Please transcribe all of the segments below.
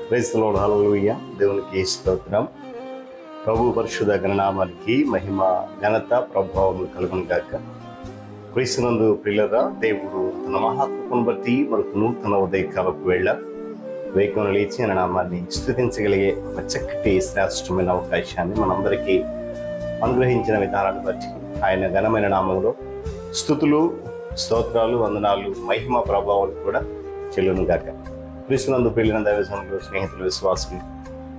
Praise the lord, హల్లెలూయా. దేవునికి స్తోత్రం. ప్రభు పరిశుద్ధ గణనామానికి మహిమ, ఘనత, ప్రభావం కలుగును గాక. క్రీస్తునందు ప్రియులారా, దేవుడు తన మహాత్మను బట్టి మనకు నూతన ఉదయకాలపు వేళ వేకువన లేచి ఆయన నామాన్ని స్తుతించగలిగే ఒక చక్కటి శ్రేష్టమైన అవకాశాన్ని మనందరికీ అనుగ్రహించిన విధానాన్ని బట్టి ఆయన ఘనమైన నామంలో స్తుతులు, స్తోత్రాలు, వందనాలు, మహిమ, ప్రభావాలు కూడా చెల్లును గాక. క్రీస్తునందు ప్రియులైన దైవజనులు, స్నేహితులు, విశ్వాసులు,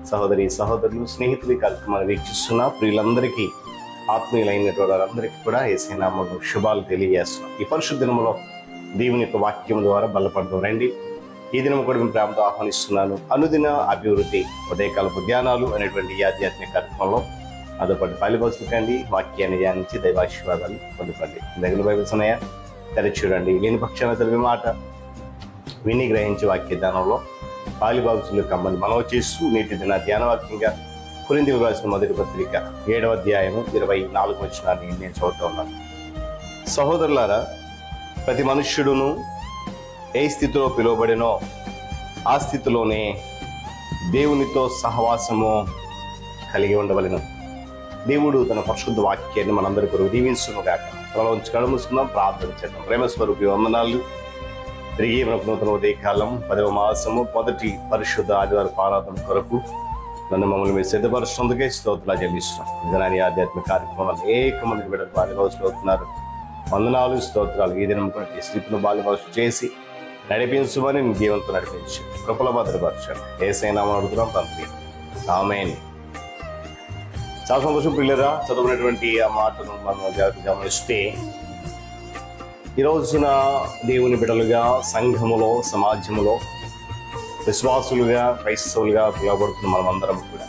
సహోదరి సహోదరులు, స్నేహితులు కార్యక్రమాన్ని వీక్షిస్తున్న ప్రియులందరికీ, ఆత్మీయులైనటువంటి వారందరికీ కూడా యేసయ్య నామములో శుభాలు తెలియజేస్తున్నాం. ఈ పరిశుద్ధ దినములో దేవుని యొక్క వాక్యం ద్వారా బలపడతాం రండి. ఈ దినం కూడా మేము ప్రేమతో ఆహ్వానిస్తున్నాను. అనుదిన అభివృద్ధి ఉదయకాలపు ధ్యానాలు అనేటువంటి ఈ ఆధ్యాత్మిక కార్యక్రమంలో అదొకటి పాలిభాసులు కండి. వాక్యాన్ని ధ్యానించి దైవాశీర్వాదాలు పొందుకోండి. దగ్గర బైబిల్స్ ఉన్నాయా? తెరచి చూడండి. లేని పక్షాన తెలివి మాట విని గ్రహించి వాక్య ధ్యానంలో పాలిభాగులు కమ్మని మనవి చేస్తూ నేటి దిన ధ్యానవాక్యంగా కొరింథీయులకు రాసిన మొదటి పత్రిక 7వ అధ్యాయము 24వ వచనాన్ని నేను చదువుతూ ఉన్నాను. సహోదరులారా, ప్రతి మనుష్యుడును ఏ స్థితిలో పిలువబడినో ఆ స్థితిలోనే దేవునితో సహవాసము కలిగి ఉండవలెను. దేవుడు తన పరిశుద్ధ వాక్యాన్ని మనందరి కొరకు దీవించును గాక. త్వరలో ఉంచి కళ్ళు మూసుకుందాం, ప్రార్థన చేద్దాం. ప్రేమస్వరూపి వందనాలు. తిరిగి మనకు నూతన ఉదయకాలం 10వ మాసము మొదటి పరిశుద్ధ ఆదివారం ఆరాధన కొరకు నన్ను మమ్మల్ని మీరు సిద్ధపరుస్తున్నందుకే స్తోత్రాలు చెల్లిస్తున్నాం. నిజాన్ని ఆధ్యాత్మిక కార్యక్రమాలు అనేక మంది బిడ్డలు బాల్యభాషలు అవుతున్నారు. వందనాలు, స్తోత్రాలు. ఈ దినం కూడా ఈ స్థితిలో బాల్యభాష చేసి నడిపించమని నీ దేవునితో నడిపించు, కృపల భద్రపరచండి. యేసయ్య నామమున అడుగుతున్నాం తండ్రి, ఆమేన్. చాలా సంతోషం పిల్లరా. చదువుకున్నటువంటి ఆ మాటను మనం జాగ్రత్తగా గమనిస్తే, ఈ రోజున దేవుని బిడ్డలుగా, సంఘములో, సమాజంలో, విశ్వాసులుగా, క్రైస్తవులుగా పిలువబడుతున్న మనమందరం కూడా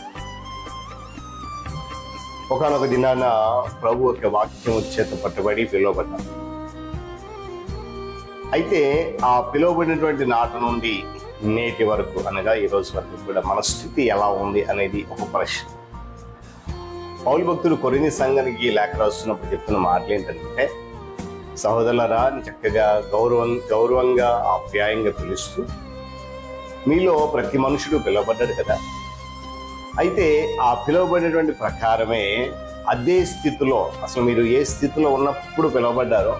ఒకనొక దినాన ప్రభు యొక్క వాక్యం చేత పట్టుబడి పిలువబడ్డాం. అయితే ఆ పిలువబడినటువంటి నాట నుండి నేటి వరకు, అనగా ఈ రోజు వరకు కూడా మన స్థితి ఎలా ఉంది అనేది ఒక ప్రశ్న. పౌలు భక్తుడు కొరింథీ సంఘానికి లేఖ రాస్తున్నప్పుడు చెప్తున్న మాటలు ఏంటంటే, సహోదరులారా, చక్కగా గౌరవంగా ఆప్యాయంగా పిలుస్తూ, మీలో ప్రతి మనుషుడు పిలువబడ్డాడు కదా. అయితే ఆ పిలువబడినటువంటి ప్రకారమే అదే స్థితిలో, అసలు మీరు ఏ స్థితిలో ఉన్నప్పుడు పిలువబడ్డారో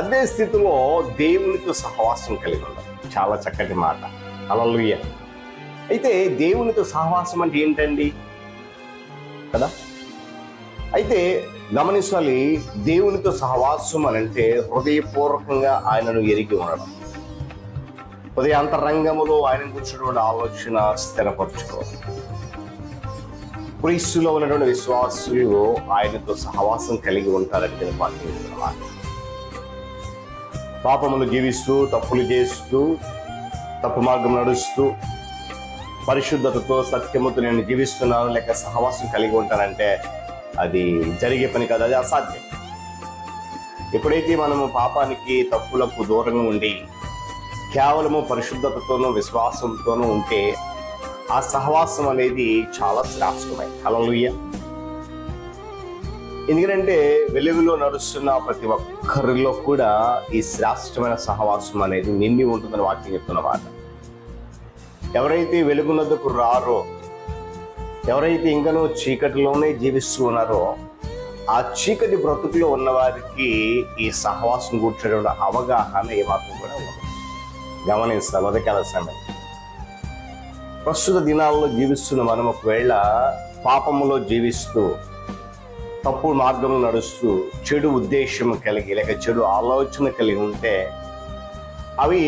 అదే స్థితిలో దేవునితో సహవాసం కలిగి ఉన్నారు. చాలా చక్కటి మాట. హల్లెలూయా. అయితే దేవునితో సహవాసం అంటే ఏంటండి కదా? అయితే గమనించాలి, దేవునితో సహవాసం అని అంటే హృదయపూర్వకంగా ఆయనను ఎరిగి ఉండడం, హృదయాంతరంగములో ఆయన గురించినటువంటి ఆలోచన స్థిరపరచుకోవాలి. క్రీస్తులో ఉన్నటువంటి విశ్వాసులు ఆయనతో సహవాసం కలిగి ఉంటారని నేను మాట్లాడుతున్నాను. పాపములు జీవిస్తూ, తప్పులు చేస్తూ, తప్పు మార్గం నడుస్తూ, పరిశుద్ధతతో, సత్యముతో నేను జీవిస్తున్నాను లేక సహవాసం కలిగి ఉంటానంటే అది జరిగే పని కాదు, అది అసాధ్యం. ఎప్పుడైతే మనము పాపానికి, తప్పులకు దూరంగా ఉండి కేవలము పరిశుద్ధతతోనూ విశ్వాసంతోనూ ఉంటే ఆ సహవాసం అనేది చాలా శ్రేష్టమైనది. హల్లెలూయా. ఎందుకంటే వెలుగులో నడుస్తున్న ప్రతి ఒక్కరిలో కూడా ఈ శ్రేష్టమైన సహవాసం అనేది నిండి ఉంటుందని వాక్యం చెప్తున్నమాట. ఎవరైతే వెలుగునద్దకు రారో, ఎవరైతే ఇంకనూ చీకటిలోనే జీవిస్తూ ఉన్నారో, ఆ చీకటి బ్రతుకులో ఉన్న వారికి ఈ సహవాసం కూర్చునే అవగాహన ఏమాత్రం కూడా ఉండదు. గమనిస్తాం. ఉదయకాల సమయం ప్రస్తుత దినాల్లో జీవిస్తున్న మనం ఒకవేళ పాపములో జీవిస్తూ, తప్పు మార్గంలో నడుస్తూ, చెడు ఉద్దేశం కలిగి లేక చెడు ఆలోచన కలిగి ఉంటే అవి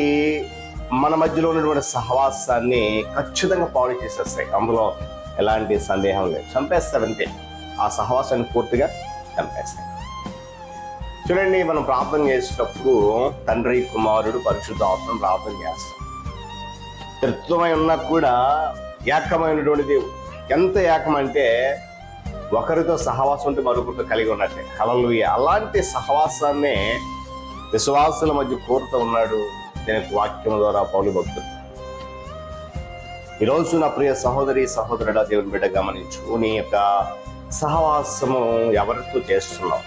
మన మధ్యలో ఉన్నటువంటి సహవాసాన్ని ఖచ్చితంగా పాడు చేసేస్తాయి. అందులో ఎలాంటి సందేహం లేదు. చంపేస్తాడంతే, ఆ సహవాసాన్ని పూర్తిగా చంపేస్తాయి. చూడండి, మనం ప్రార్థన చేసేటప్పుడు తండ్రి, కుమారుడు, పరిశుద్ధ ఆత్మను ప్రార్థన చేస్తాం. త్రిత్వమై ఉన్నా కూడా ఏకమైనటువంటి దేవుడు. ఎంత ఏకమంటే ఒకరితో సహవాసం ఉంటే మరొకరితో కలిగి ఉన్నట్టే. హల్లెలూయా. అలాంటి సహవాసాన్ని విశ్వాసుల మధ్య కోరుతూ ఉన్నాడు దీనికి వాక్యం ద్వారా పౌలు భక్తుడు. ఈరోజు నా ప్రియ సహోదరి సహోదరుడా, దేవుని బిడ్డ గమనించు, నీ యొక్క సహవాసము ఎవరితో చేస్తున్నావు?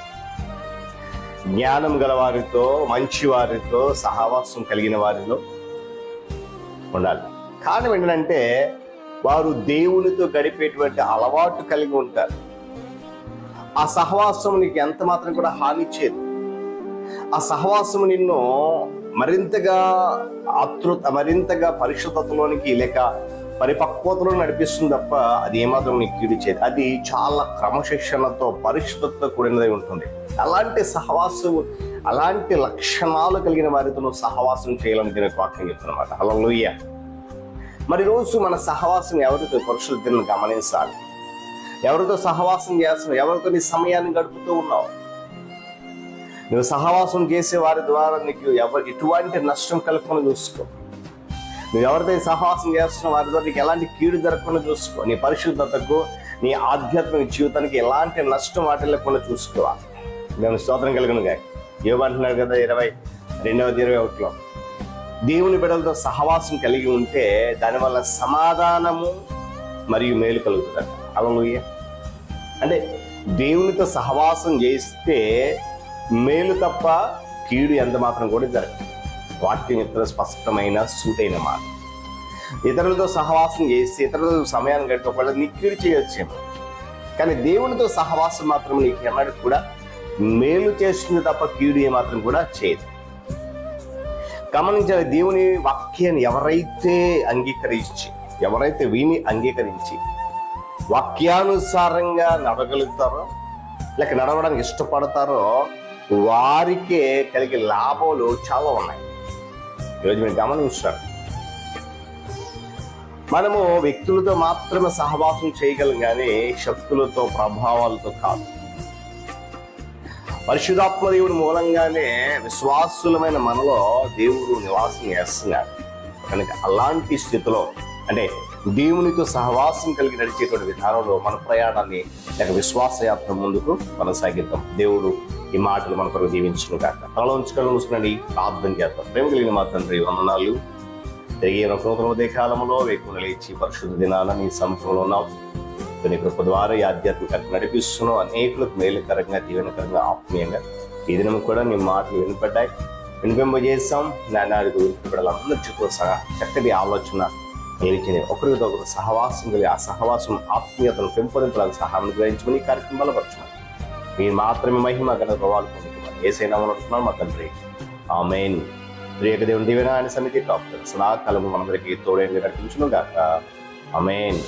జ్ఞానం గల వారితో, మంచి వారితో సహవాసం కలిగిన వారిలో ఉండాలి. కారణం ఏంటంటే వారు దేవునితో గడిపేటువంటి అలవాటు కలిగి ఉంటారు. ఆ సహవాసం నీకు ఎంత మాత్రం కూడా హాని చేయదు. ఆ సహవాసం నిన్ను మరింతగా పరిశుద్ధతలోనికి లేక పరిపక్వతలో నడిపిస్తుంది తప్ప అది ఏమాత్రం నీకు కీడు చేయదు. అది చాలా క్రమశిక్షణతో పరిశుద్ధతతో కూడినదై ఉంటుంది. అలాంటి సహవాసం, అలాంటి లక్షణాలు కలిగిన వారితో నువ్వు సహవాసం చేయాలని దీనికి వాక్యం చెప్తున్నమాట. హల్లెలూయా. మరి రోజు మన సహవాసం ఎవరితో పరిశుద్ధతను గమనించాలి. ఎవరితో సహవాసం చేస్తున్నావు? ఎవరితో నీ సమయాన్ని గడుపుతూ ఉన్నావు? నువ్వు సహవాసం చేసే వారి ద్వారా నీకు ఎటువంటి నష్టం కలగకుండా చూసుకో. నువ్వు ఎవరితో సహవాసం చేస్తున్నావు వారి ద్వారా నీకు ఎలాంటి కీడు జరగకుండా చూసుకో. నీ పరిశుద్ధతకు, నీ ఆధ్యాత్మిక జీవితానికి ఎలాంటి నష్టం వాటిల్లకుండా చూసుకోవాలి. నేను స్తోత్రం కలుగునుగా. ఏమంటున్నాడు కదా 22:21లో, దేవుని బిడ్డలతో సహవాసం కలిగి ఉంటే దానివల్ల సమాధానము మరియు మేలు కలుగుతుంది. హల్లెలూయా. అంటే దేవునితో సహవాసం చేస్తే మేలు తప్ప కీడు ఎంత మాత్రం కూడా జరగదు. వాక్యం చెప్తున్న స్పష్టమైన సూటైన మాట. ఇతరులతో సహవాసం చేస్తే ఇతరులతో సమయాన్ని గడపకుండా నీకు కీడు చేయొచ్చేమో, కానీ దేవునితో సహవాసం మాత్రం నీకు ఎన్నడూ కూడా మేలు చేస్తుంది తప్ప కీడు ఏమాత్రం కూడా చేయదు. గమనించాలి, దేవుని వాక్యాన్ని ఎవరైతే విని అంగీకరించి వాక్యానుసారంగా నడగలుగుతారో లేక నడవడానికి ఇష్టపడతారో వారికే కలిగే లాభాలు చాలా ఉన్నాయి. ఈరోజు మీరు గమనించారు, మనము వ్యక్తులతో మాత్రమే సహవాసం చేయగలం కానీ శక్తులతో, ప్రభావాలతో కాదు. పరిశుద్ధాత్మ దేవుడి మూలంగానే విశ్వాసులమైన మనలో దేవుడు నివాసం చేస్తున్నాడు. కనుక అలాంటి స్థితిలో అంటే దేవునితో సహవాసం కలిగి నడిచేటువంటి విధానంలో మన ప్రయాణాన్ని లేక విశ్వాసయాత్ర ముందుకు కొనసాగిద్దాం. దేవుడు ఈ మాటలు మన కొరకు దీవించును గాక. తలలో ఉంచుకొని మూసుకుని ప్రార్థన చేద్దాం. ప్రేమ కలిగిన మా తండ్రి, వందనాలు. తిరిగి నూతన ఉదయకాలంలో వేకువ లేచి పరిశుద్ధ దినాన నీ సముఖంలో ఉన్నాం. నీ కృప ద్వారా ఈ ఆధ్యాత్మిక నడిపిస్తున్నావు. అనేకులకు మేలుకరంగా, దీవెనకరంగా, ఆత్మీయంగా ఈ దినం కూడా నీ మాటలు వినిపింపజేస్తాం. నానాడికి వినిపించడాలందరితో సహా చక్కటి ఆలోచన నిలిచిన ఒకరితో ఒకరు సహవాసం కలిగి ఆ సహవాసం ఆత్మీయతను పెంపొందించడానికి సహాయం గ్రహించుకుని ఈ కార్యక్రమం బలపరుచున్నాం. మీరు మాత్రమే మహిమ ఘన ప్రభావాలు పొందుతున్నారు. యేసయ్య నామమున అడుగుతున్నాను మా తండ్రి, ఆమేన్. ప్రియక దేవుని దీవెన ఆయన సన్నిధి కాపుదల సదాకాలము మనందరికీ తోడైంది నడిపించును గాక. ఆమేన్.